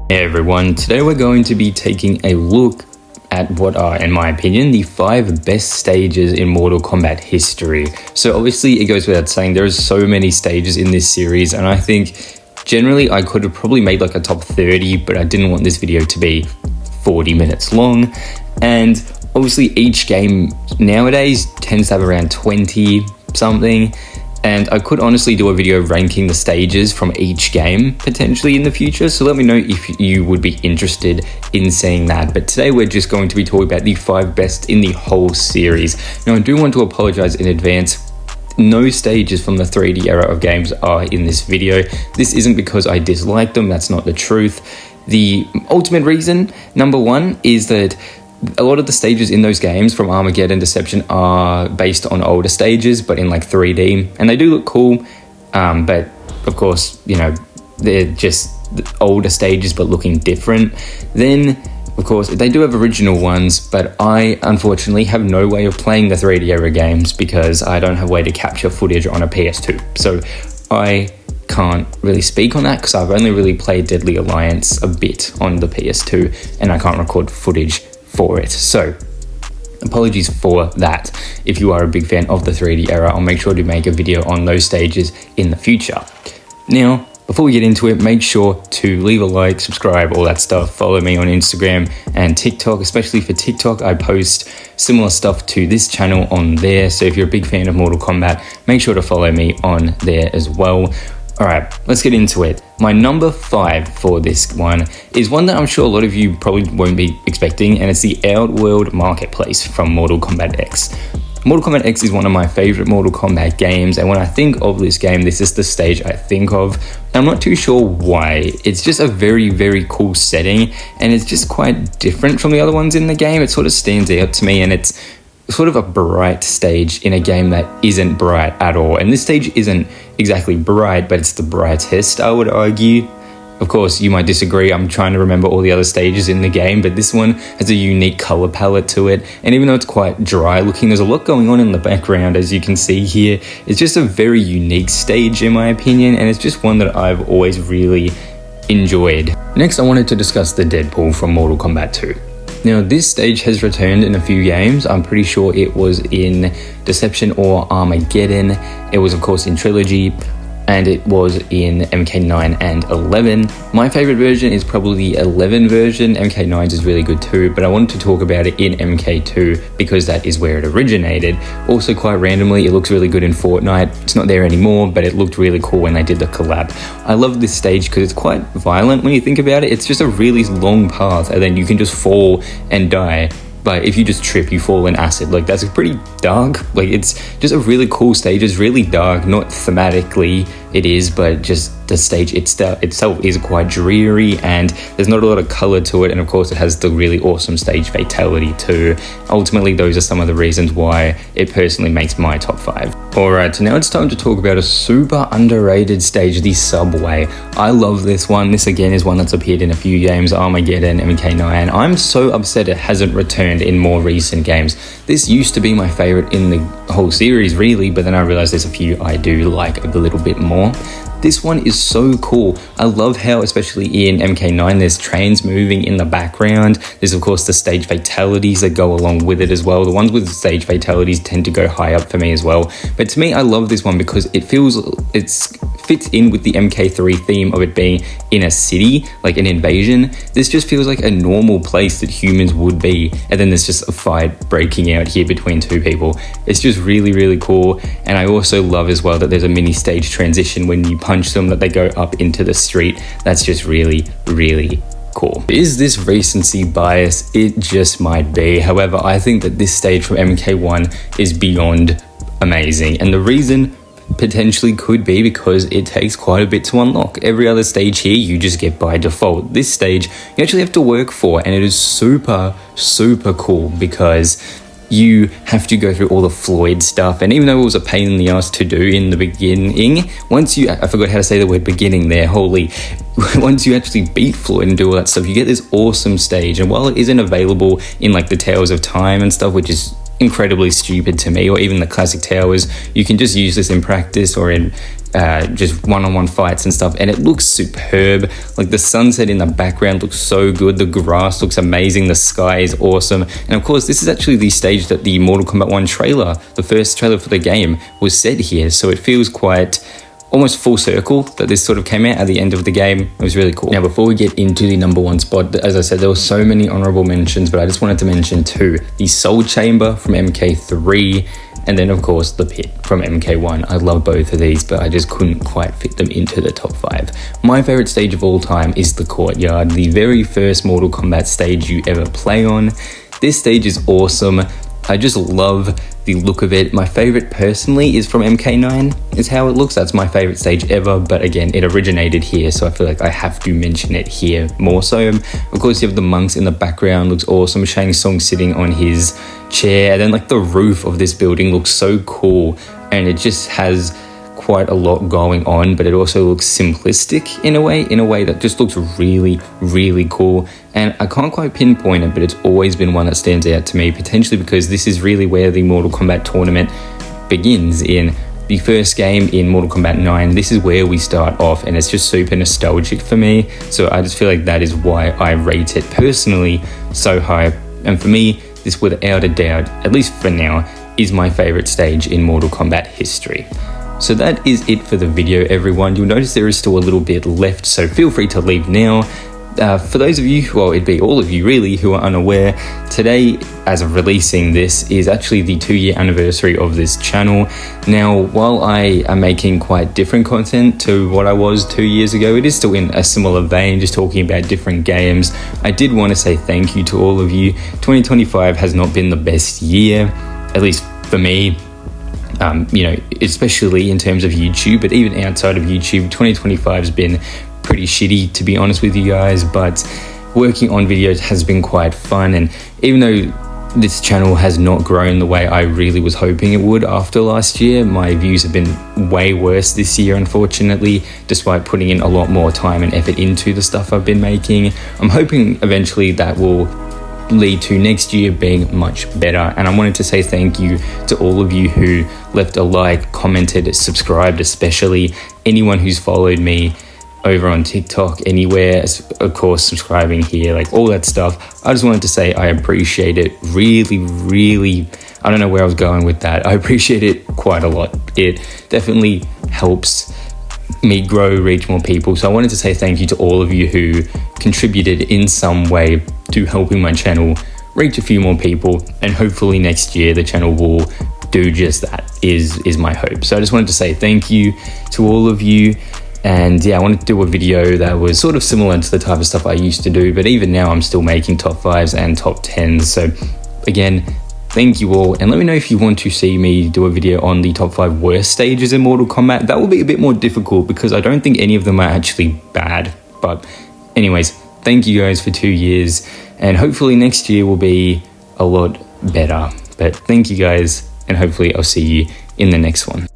Hey everyone, today we're going to be taking a look at what are, in my opinion, the 5 best stages in Mortal Kombat history. So obviously it goes without saying there are so many stages in this series, and I think generally I could have probably made like a top 30, but I didn't want this video to be 40 minutes long. And obviously each game nowadays tends to have around 20 something. And I could honestly do a video ranking the stages from each game potentially in the future, so let me know if you would be interested in seeing that. But today we're just going to be talking about the 5 best in the whole series. Now I do want to apologize in advance. No stages from the 3D era of games are in this video. This isn't because I dislike them, that's not the truth. The ultimate reason, number one, is that a lot of the stages in those games from Armageddon, Deception are based on older stages, but in like 3D, and they do look cool, but of course, you know, they're just older stages but looking different. Then, of course, they do have original ones, but I unfortunately have no way of playing the 3D era games because I don't have a way to capture footage on a PS2. So I can't really speak on that because I've only really played Deadly Alliance a bit on the PS2 and I can't record footage for it. So apologies for that. If you are a big fan of the 3D era, I'll make sure to make a video on those stages in the future. Now, before we get into it, make sure to leave a like, subscribe, all that stuff. Follow me on Instagram and TikTok, especially for TikTok. I post similar stuff to this channel on there. So if you're a big fan of Mortal Kombat, make sure to follow me on there as well. All right, let's get into it. My number 5 for this one is one that I'm sure a lot of you probably won't be expecting, and it's the Outworld Marketplace from Mortal Kombat X. Mortal Kombat X is one of my favorite Mortal Kombat games, and when I think of this game, this is the stage I think of. I'm not too sure why. It's just a very, very cool setting, and it's just quite different from the other ones in the game. It sort of stands out to me, and it's sort of a bright stage in a game that isn't bright at all. And this stage isn't exactly bright, but it's the brightest, I would argue. Of course, you might disagree. I'm trying to remember all the other stages in the game, but this one has a unique color palette to it. And even though it's quite dry looking, there's a lot going on in the background, as you can see here. It's just a very unique stage, in my opinion, and it's just one that I've always really enjoyed. Next, I wanted to discuss the Deadpool from Mortal Kombat 2. Now, this stage has returned in a few games. I'm pretty sure it was in Deception or Armageddon. It was, of course, in Trilogy, and it was in MK9 and 11. My favorite version is probably the 11 version. MK9's is really good too, but I wanted to talk about it in MK2 because that is where it originated. Also, quite randomly, it looks really good in Fortnite. It's not there anymore, but it looked really cool when they did the collab. I love this stage because it's quite violent when you think about it. It's just a really long path, and then you can just fall and die. But if you just trip, you fall in acid. Like, that's pretty dark. Like, it's just a really cool stage. It's really dark, not thematically it is, but just the stage itself is quite dreary, and there's not a lot of color to it. And of course, it has the really awesome stage fatality too. Ultimately, those are some of the reasons why it personally makes my top 5. All right, so now it's time to talk about a super underrated stage, the Subway. I love this one. This again is one that's appeared in a few games, Armageddon, MK9. I'm so upset it hasn't returned in more recent games. This used to be my favorite in the whole series, really, but then I realized there's a few I do like a little bit more. This one is so cool. I love how, especially in MK9, there's trains moving in the background. There's, of course, the stage fatalities that go along with it as well. The ones with stage fatalities tend to go high up for me as well. But to me, I love this one because it fits in with the MK3 theme of it being in a city, like an invasion. This just feels like a normal place that humans would be, and then there's just a fight breaking out here between two people. It's just really, really cool. And I also love as well that there's a mini stage transition when you punch them, that they go up into the street. That's just really, really cool. Is this recency bias? It just might be. However, I think that this stage from MK1 is beyond amazing, and the reason potentially could be because it takes quite a bit to unlock. Every other stage here you just get by default. This stage you actually have to work for, and it is super, super cool because you have to go through all the Floyd stuff, and even though it was a pain in the ass to do in the beginning, I forgot how to say the word beginning there, once you actually beat Floyd and do all that stuff, you get this awesome stage. And while it isn't available in like the Tales of Time and stuff, which is incredibly stupid to me, or even the classic towers. You can just use this in practice or in just one-on-one fights and stuff, and it looks superb. Like the sunset in the background looks so good, the grass looks amazing, the sky is awesome, and of course this is actually the stage that the Mortal Kombat 1 trailer, the first trailer for the game, was set here, so it feels quite almost full circle that this sort of came out at the end of the game. It was really cool. Now, before we get into the number one spot, as I said, there were so many honorable mentions, but I just wanted to mention two: the Soul Chamber from MK3, and then of course the Pit from MK1. I love both of these, but I just couldn't quite fit them into the top 5. My favorite stage of all time is the Courtyard, the very first Mortal Kombat stage you ever play on. This stage is awesome. I just love the look of it. My favorite personally is from MK9, is how it looks. That's my favorite stage ever, but again, it originated here, so I feel like I have to mention it here more so. Of course, you have the monks in the background, looks awesome. Shang Tsung sitting on his chair, and then like the roof of this building looks so cool, and it just has quite a lot going on, but it also looks simplistic in a way that just looks really, really cool. And I can't quite pinpoint it, but it's always been one that stands out to me, potentially because this is really where the Mortal Kombat tournament begins. In the first game in Mortal Kombat 9, this is where we start off, and it's just super nostalgic for me. So I just feel like that is why I rate it personally so high. And for me, this without a doubt, at least for now, is my favorite stage in Mortal Kombat history. So that is it for the video, everyone. You'll notice there is still a little bit left, so feel free to leave now. For those of you, well, it'd be all of you really, who are unaware, today, as of releasing this, is actually the 2-year anniversary of this channel. Now, while I am making quite different content to what I was 2 years ago, it is still in a similar vein, just talking about different games. I did want to say thank you to all of you. 2025 has not been the best year, at least for me. You know, especially in terms of YouTube, but even outside of YouTube, 2025 has been pretty shitty, to be honest with you guys, but working on videos has been quite fun. And even though this channel has not grown the way I really was hoping it would after last year, my views have been way worse this year, unfortunately, despite putting in a lot more time and effort into the stuff I've been making. I'm hoping eventually that will lead to next year being much better. And I wanted to say thank you to all of you who left a like, commented, subscribed, especially anyone who's followed me over on TikTok, anywhere, of course, subscribing here, like all that stuff. I just wanted to say I appreciate it really, really. I don't know where I was going with that. I appreciate it quite a lot. It definitely helps me grow, reach more people. So I wanted to say thank you to all of you who contributed in some way to helping my channel reach a few more people, and hopefully next year the channel will do just that, is my hope. So I just wanted to say thank you to all of you. And yeah, I wanted to do a video that was sort of similar to the type of stuff I used to do, but even now I'm still making top 5s and top 10s. So again, thank you all, and let me know if you want to see me do a video on the top 5 worst stages in Mortal Kombat. That will be a bit more difficult because I don't think any of them are actually bad. But anyways, thank you guys for 2 years, and hopefully next year will be a lot better. But thank you guys, and hopefully I'll see you in the next one.